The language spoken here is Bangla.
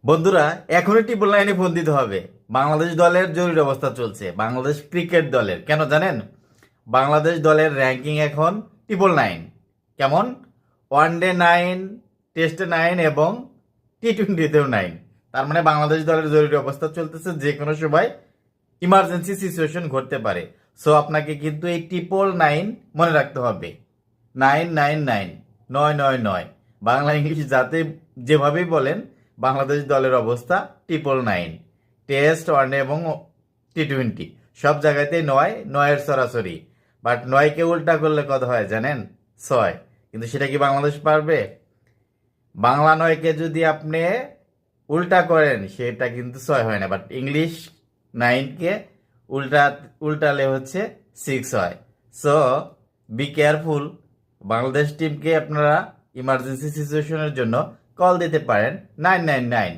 বন্ধুরা, এখনই ট্রিপল লাইনে ফোন দিতে হবে। বাংলাদেশ দলের জরুরি অবস্থা চলছে, বাংলাদেশ ক্রিকেট দলের। কেন জানেন? বাংলাদেশ দলের র্যাঙ্কিং এখন ট্রিপল নাইন। কেমন? ওয়ানডে 9, টেস্টে 9 এবং টি-20তেও 9। তার মানে বাংলাদেশ দলের জরুরি অবস্থা চলতেছে, যে কোনো সময় ইমার্জেন্সি সিচুয়েশন ঘটতে পারে। সো আপনাকে কিন্তু এই ট্রিপল নাইন মনে রাখতে হবে। 999, 999। বাংলা ইংলিশ যাতে যেভাবেই বলেন, বাংলাদেশ দলের অবস্থা ট্রিপল নাইন। টেস্ট, ওয়ানডে এবং টি-20 সব জায়গাতেই নয়, নয়ের সরাসরি। বাট নয়কে উল্টা করলে কত হয় জানেন? 6। কিন্তু সেটা কি বাংলাদেশ পারবে? বাংলা নয়কে যদি আপনি উল্টা করেন সেটা কিন্তু 6 হয় না, বাট ইংলিশ 9কে উল্টা উল্টালে হচ্ছে 6 হয়। So be careful. বাংলাদেশ টিমকে আপনারা ইমার্জেন্সি সিচুয়েশনের জন্য কল দিতে পারেন 999।